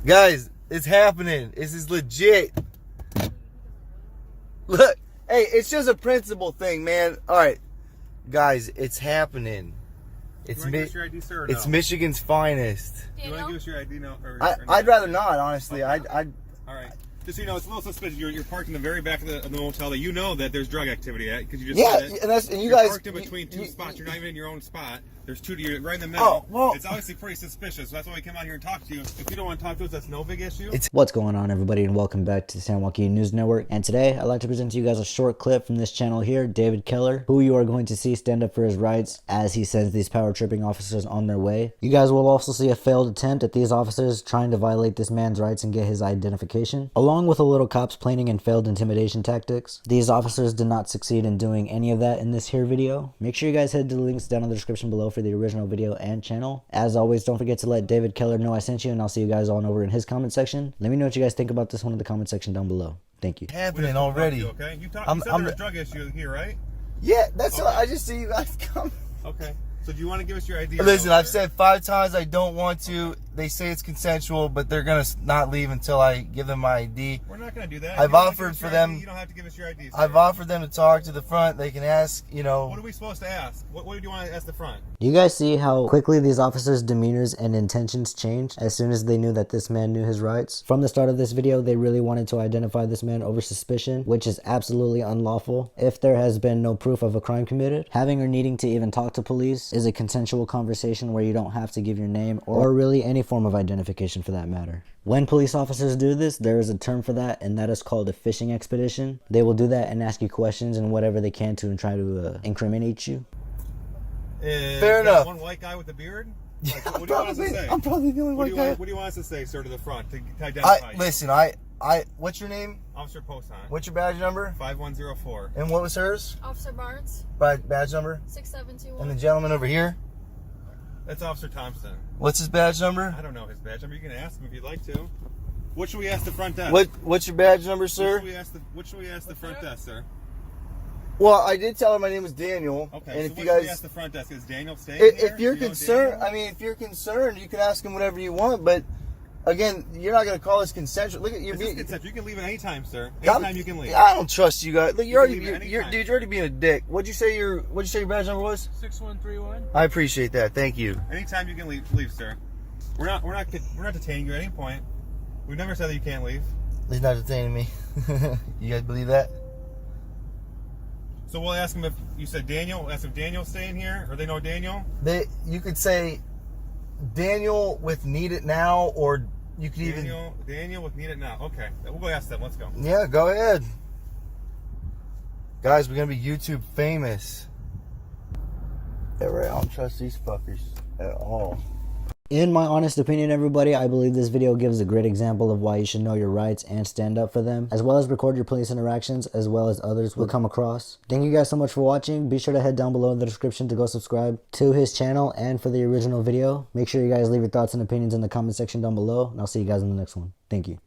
Guys, it's happening. This is legit. Look, hey, it's just a principle thing, man. All right, guys, it's happening. It's give us your ID, sir, or it's no? Michigan's finest. You want to give us your ID now? I'd rather not, honestly. Okay. I'd All right. Just so you know, it's a little suspicious. You're parked in the very back of the motel that you know that there's drug activity at because you just said it. and you you're guys parked in between two spots. You're not even in your own spot. There's two. You're right in the Oh, middle. well. It's obviously pretty suspicious. So that's why we came out here and talked to you. If you don't want to talk to us, that's no big issue. What's going on, everybody, and welcome back to the San Joaquin News Network. And today I'd like to present to you guys a short clip from this channel here, David Keller, who you are going to see stand up for his rights as he sends these power tripping officers on their way. You guys will also see a failed attempt at these officers trying to violate this man's rights and get his identification, along with a little cops planning and failed intimidation tactics. These officers did not succeed in doing any of that in this here video. Make sure you guys head to the links down in the description below for the original video and channel. As always, don't forget to let David Keller know I sent you, and I'll see you guys on over in his comment section. Let me know what you guys think about this one in the comment section down below. Thank you. happening already. You, okay. You said there's a drug issue here, right? Yeah, that's what I just see you guys come. Okay. So do you want to give us your ID? Listen, I've said 5 times I don't want to. They say it's consensual, but they're gonna not leave until I give them my ID. We're not gonna do that. I've offered for them. You don't have to give us your ID. Sir. I've offered them to talk to the front. They can ask, you know. What are we supposed to ask? What do you want to ask the front? Do you guys see how quickly these officers' demeanors and intentions changed as soon as they knew that this man knew his rights? From the start of this video, they really wanted to identify this man over suspicion, which is absolutely unlawful if there has been no proof of a crime committed. Having or needing to even talk to police is a consensual conversation where you don't have to give your name or really any form of identification for that matter. When police officers do this, there is a term for that, and that is called a fishing expedition. They will do that and ask you questions and whatever they can to try to incriminate you. Fair enough. One white guy with a beard? Like, what do you want us to say? I'm probably the only white guy. What do you want us to say, sir, to the front to identify you? Listen, what's your name? Officer Poson. What's your badge number? 5104. And what was hers? Officer Barnes, Badge number? 6721. And the gentleman over here? That's Officer Thompson. What's his badge number? I don't know his badge number. You can ask him if you'd like to. What should we ask the front desk? What's your badge number, sir? What should we ask the front desk, sir? Well, I did tell her my name was Daniel. Okay, and so if what you should we guys, ask the front desk? Is Daniel staying here? if you're Do you know concerned, Daniel? I mean, if you're concerned, you can ask him whatever you want. But again, you're not going to call this consensual. Look at you. This is consensual. You can leave at any time, sir. Anytime you can leave. I don't trust you guys. Look, You can leave at any dude, time. you're already being a dick. What'd you say your badge number was? 6131. I appreciate that. Thank you. Anytime you can leave, sir. We're not detaining you at any point. We've never said that you can't leave. He's not detaining me. You guys believe that? So we'll ask him if you said Daniel. We'll ask if Daniel's staying here, or they know Daniel. You could say Daniel with need it now, or you could Daniel with need it now. Okay, we'll go ask them. Let's go. Yeah, go ahead. Guys, we're gonna be YouTube famous. Yeah, right. I don't trust these fuckers at all. In my honest opinion, everybody, I believe this video gives a great example of why you should know your rights and stand up for them, as well as record your police interactions, as well as others will come across. Thank you guys so much for watching. Be sure to head down below in the description to go subscribe to his channel and for the original video. Make sure you guys leave your thoughts and opinions in the comment section down below, and I'll see you guys in the next one. Thank you.